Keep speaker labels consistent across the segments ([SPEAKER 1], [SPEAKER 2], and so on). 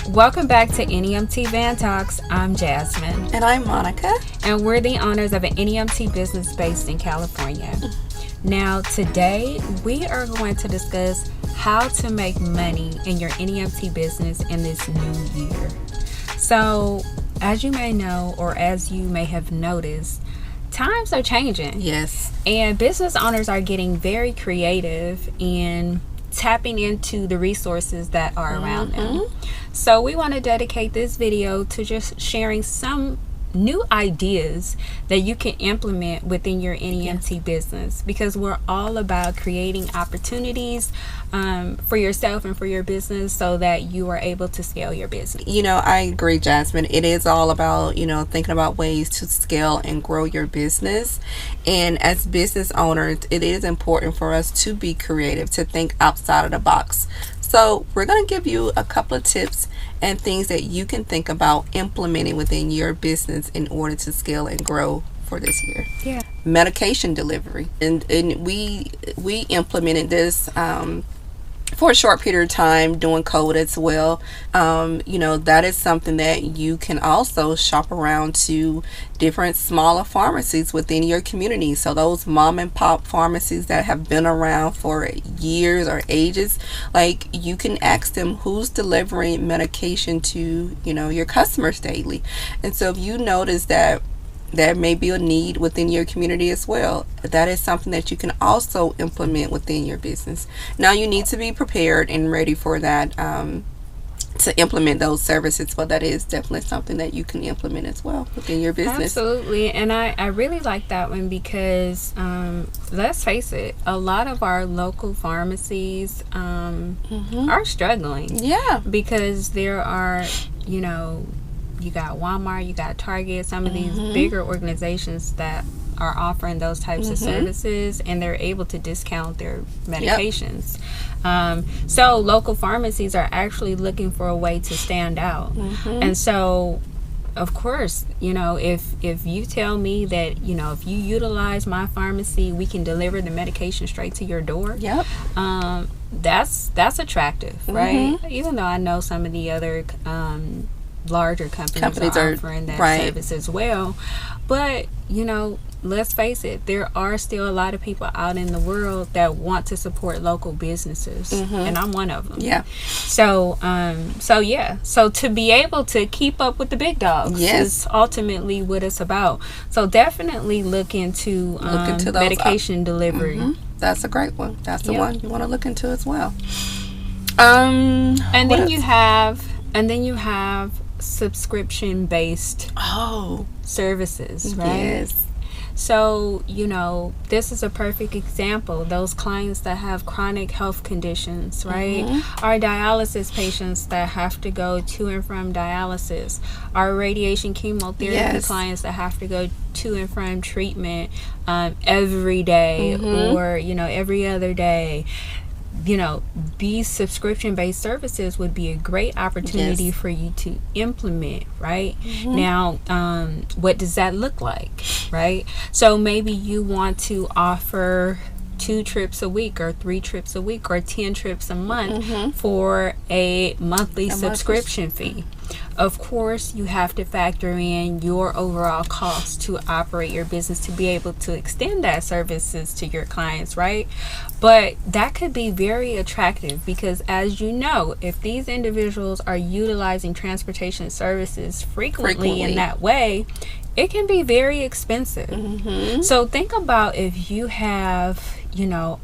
[SPEAKER 1] Welcome back to NEMT Van Talks. I'm Jasmine.
[SPEAKER 2] And I'm Monica.
[SPEAKER 1] And we're the owners of an NEMT business based in California. Now, today we are going to discuss how to make money in your NEMT business in this new year. So, as you may know, or as you may have noticed, times are changing.
[SPEAKER 2] Yes.
[SPEAKER 1] And business owners are getting very creative in tapping into the resources that are around them. So we want to dedicate this video to just sharing some new ideas that you can implement within your NEMT business, because we're all about creating opportunities for yourself and for your business so that you are able to scale your business.
[SPEAKER 2] I agree, Jasmine. It is all about, thinking about ways to scale and grow your business. And as business owners, it is important for us to be creative, to think outside of the box. So we're going to give you a couple of tips and things that you can think about implementing within your business in order to scale and grow for this year.
[SPEAKER 1] Yeah.
[SPEAKER 2] Medication delivery. And we implemented this for a short period of time during COVID as well. That is something that you can also shop around to different smaller pharmacies within your community. So those mom and pop pharmacies that have been around for years or ages, you can ask them who's delivering medication to, your customers daily. And so if you notice that there may be a need within your community as well, that is something that you can also implement within your business. Now you need to be prepared and ready for that, to implement those services, but that is definitely something that you can implement as well within your business.
[SPEAKER 1] Absolutely. And I really like that one because let's face it, a lot of our local pharmacies are struggling.
[SPEAKER 2] Yeah.
[SPEAKER 1] Because there are, you got Walmart, you got Target, some of these bigger organizations that are offering those types of services, and they're able to discount their medications. So local pharmacies are actually looking for a way to stand out. And so, of course, if you tell me that, if you utilize my pharmacy, we can deliver the medication straight to your door.
[SPEAKER 2] Yep.
[SPEAKER 1] That's attractive, right? Even though I know some of the other larger companies are offering that service as well. But, let's face it, there are still a lot of people out in the world that want to support local businesses, and I'm one of them.
[SPEAKER 2] Yeah.
[SPEAKER 1] So to be able to keep up with the big dogs is ultimately what it's about. So definitely look into medication delivery.
[SPEAKER 2] That's a great one. That's the one you want to look into as well.
[SPEAKER 1] And then you have subscription based services, right?
[SPEAKER 2] Yes.
[SPEAKER 1] So, this is a perfect example. Those clients that have chronic health conditions, right? Our dialysis patients that have to go to and from dialysis. Our radiation chemotherapy clients that have to go to and from treatment every day or, every other day. These subscription-based services would be a great opportunity for you to implement, right? Now, what does that look like, right? So maybe you want to offer 2 trips a week or 3 trips a week or 10 trips a month for a monthly subscription fee. Of course, you have to factor in your overall cost to operate your business to be able to extend that services to your clients, right? But that could be very attractive because, as you know, if these individuals are utilizing transportation services frequently in that way, it can be very expensive. So think about if you have,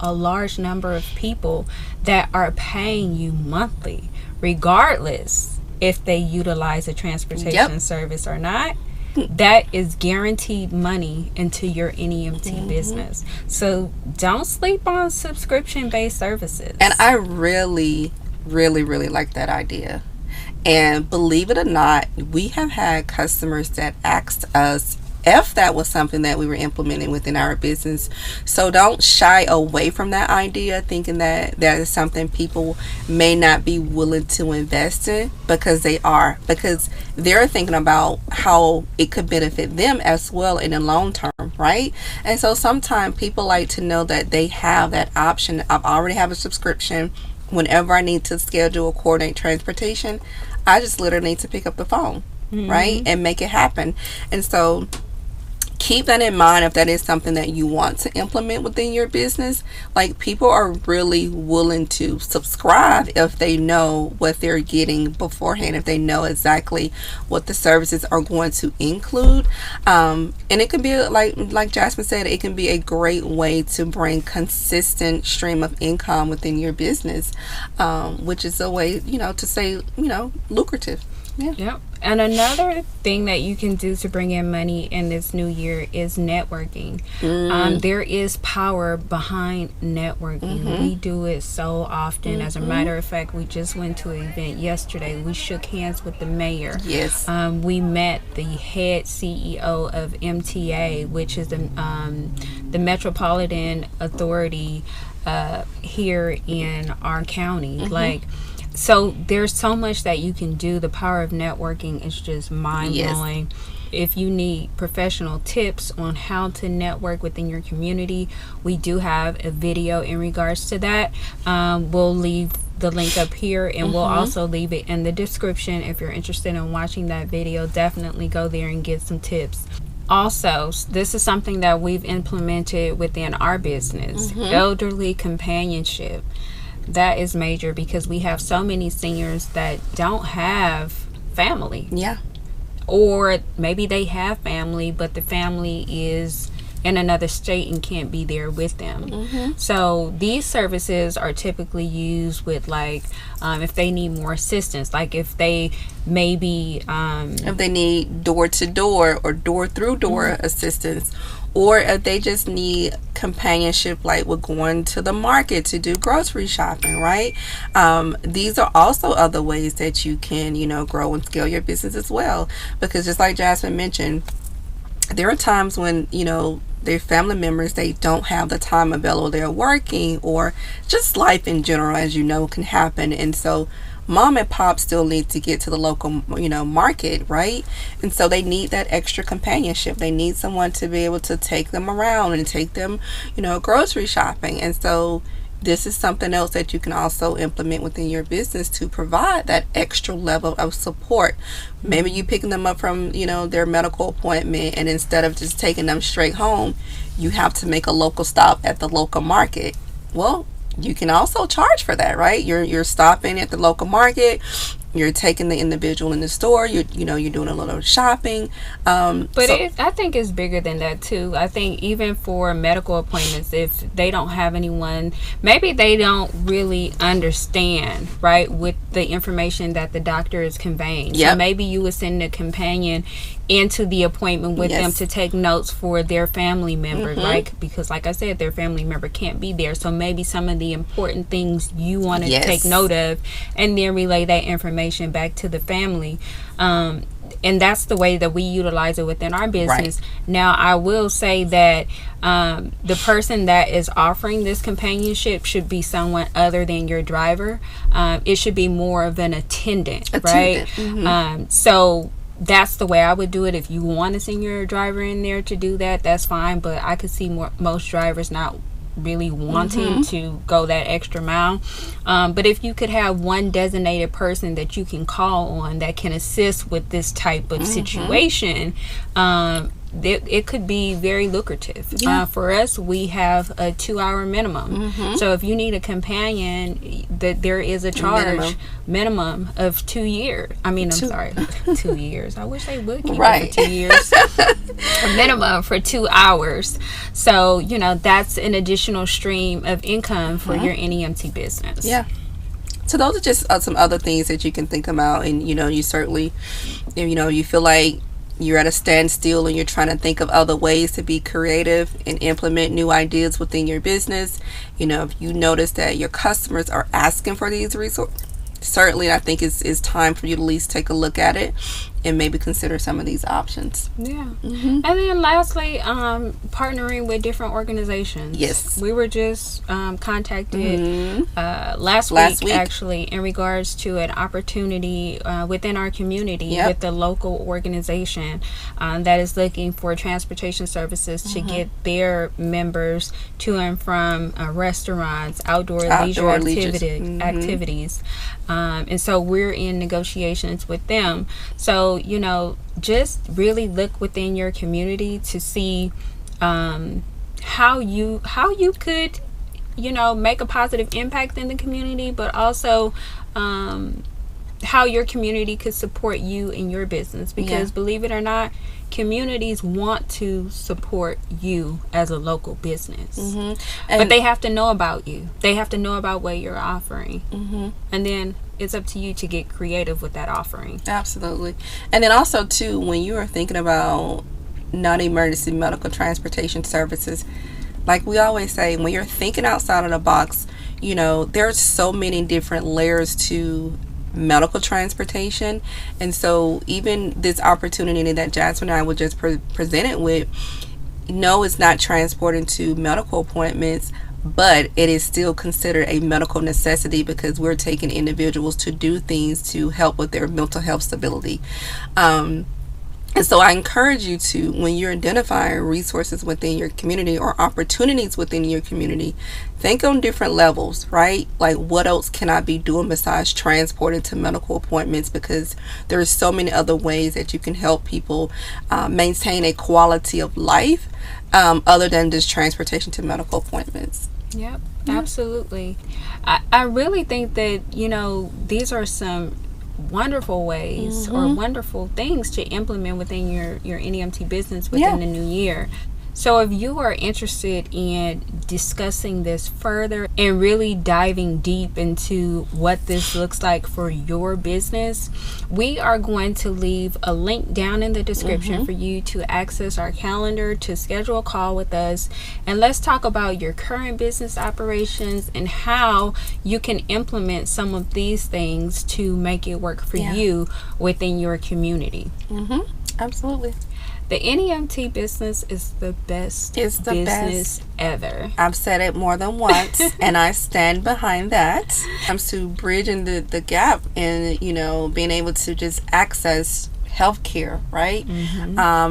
[SPEAKER 1] a large number of people that are paying you monthly, regardless if they utilize a transportation service or not. That is guaranteed money into your NEMT business. So don't sleep on subscription-based services.
[SPEAKER 2] And I really, really, really like that idea. And believe it or not, we have had customers that asked us if that was something that we were implementing within our business. So don't shy away from that idea, thinking that that is something people may not be willing to invest in, because they're thinking about how it could benefit them as well in the long term, right? And so sometimes people like to know that they have that option. I already have a subscription, whenever I need to schedule or coordinate transportation, I just literally need to pick up the phone, right, and make it happen. And so keep that in mind if that is something that you want to implement within your business. Like, people are really willing to subscribe if they know what they're getting beforehand, if they know exactly what the services are going to include. And it can be like Jasmine said, it can be a great way to bring consistent stream of income within your business, which is a way, to say, lucrative. Yeah.
[SPEAKER 1] Yep. And another thing that you can do to bring in money in this new year is networking. There is power behind networking. We do it so often. As a matter of fact, we just went to an event yesterday. We shook hands with the mayor.
[SPEAKER 2] Yes.
[SPEAKER 1] We met the head CEO of MTA, which is the Metropolitan Authority here in our county. So there's so much that you can do. The power of networking is just mind-blowing. Yes. If you need professional tips on how to network within your community, we do have a video in regards to that. We'll leave the link up here, and we'll also leave it in the description. If you're interested in watching that video, definitely go there and get some tips. Also, this is something that we've implemented within our business, elderly companionship. That is major because we have so many seniors that don't have family.
[SPEAKER 2] Yeah.
[SPEAKER 1] Or maybe they have family, but the family is in another state and can't be there with them. So these services are typically used with if they need more assistance, like if they maybe
[SPEAKER 2] if they need door-to-door or door-through-door assistance, or if they just need companionship, like with going to the market to do grocery shopping, right? These are also other ways that you can, grow and scale your business as well. Because just like Jasmine mentioned, there are times when, their family members, they don't have the time available. They're working, or just life in general, as can happen. And so mom and pop still need to get to the local, market, right? And so they need that extra companionship. They need someone to be able to take them around and take them, grocery shopping. And so this is something else that you can also implement within your business to provide that extra level of support. Maybe you picking them up from, their medical appointment, and instead of just taking them straight home, you have to make a local stop at the local market. Well, you can also charge for that, right? You're stopping at the local market. You're taking the individual in the store. You're doing a little shopping.
[SPEAKER 1] I think it's bigger than that too. I think even for medical appointments, if they don't have anyone, maybe they don't really understand, right, with the information that the doctor is conveying. So maybe you would send a companion into the appointment with them to take notes for their family member, right? Because like I said, their family member can't be there. So maybe some of the important things you want to take note of, and then relay that information back to the family. And that's the way that we utilize it within our business. Right. Now, I will say that the person that is offering this companionship should be someone other than your driver. It should be more of an attendant. Right? So that's the way I would do it. If you want to send your driver in there to do that, that's fine. But I could see most drivers not really wanting to go that extra mile. But if you could have one designated person that you can call on that can assist with this type of situation, it could be very lucrative. For us, we have a 2-hour minimum. So if you need a companion, there is a charge minimum of 2 years. I mean, 2 years. I wish they would keep it for 2 years. A minimum for 2 hours. So, that's an additional stream of income for your NEMT business.
[SPEAKER 2] Yeah. So those are just some other things that you can think about. And, you certainly, you feel like you're at a standstill and you're trying to think of other ways to be creative and implement new ideas within your business. If you notice that your customers are asking for these resources, certainly I think it's time for you to at least take a look at it and maybe consider some of these options.
[SPEAKER 1] Yeah. And then lastly, partnering with different organizations.
[SPEAKER 2] Yes.
[SPEAKER 1] We were just contacted last week actually in regards to an opportunity within our community with a local organization that is looking for transportation services to get their members to and from restaurants, outdoor leisure activities. And so we're in negotiations with them. So, just really look within your community to see how you could, make a positive impact in the community, but also how your community could support you in your business. Because believe it or not, communities want to support you as a local business. But they have to know about you. They have to know about what you're offering. And then it's up to you to get creative with that offering.
[SPEAKER 2] Absolutely. And then also, too, when you are thinking about non-emergency medical transportation services, like we always say, when you're thinking outside of the box, there's so many different layers to medical transportation. And so even this opportunity that Jasmine and I were just presented with, no, it's not transporting to medical appointments, but it is still considered a medical necessity because we're taking individuals to do things to help with their mental health stability. And so I encourage you to, when you're identifying resources within your community or opportunities within your community, think on different levels, right? Like, what else can I be doing besides transporting to medical appointments? Because there's so many other ways that you can help people maintain a quality of life other than just transportation to medical appointments.
[SPEAKER 1] Yep, absolutely. I really think that, these are some wonderful ways or wonderful things to implement within your NEMT business within the new year. So if you are interested in discussing this further and really diving deep into what this looks like for your business, we are going to leave a link down in the description for you to access our calendar, to schedule a call with us, and let's talk about your current business operations and how you can implement some of these things to make it work for you within your community.
[SPEAKER 2] Absolutely.
[SPEAKER 1] The NEMT business is the best business ever.
[SPEAKER 2] I've said it more than once, and I stand behind that. It comes to bridging the gap and, being able to just access healthcare, right?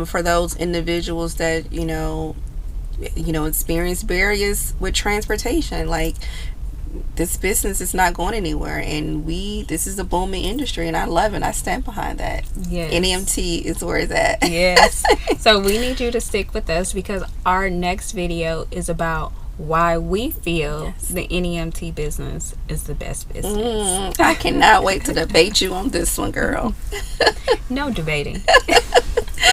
[SPEAKER 2] For those individuals that, experience barriers with transportation. Like, this business is not going anywhere, and this is a booming industry, and I love it. I stand behind that.
[SPEAKER 1] Yes.
[SPEAKER 2] NEMT is where it's at.
[SPEAKER 1] Yes. So we need you to stick with us because our next video is about why we feel the NEMT business is the best business.
[SPEAKER 2] I cannot wait to debate you on this one, girl.
[SPEAKER 1] No debating.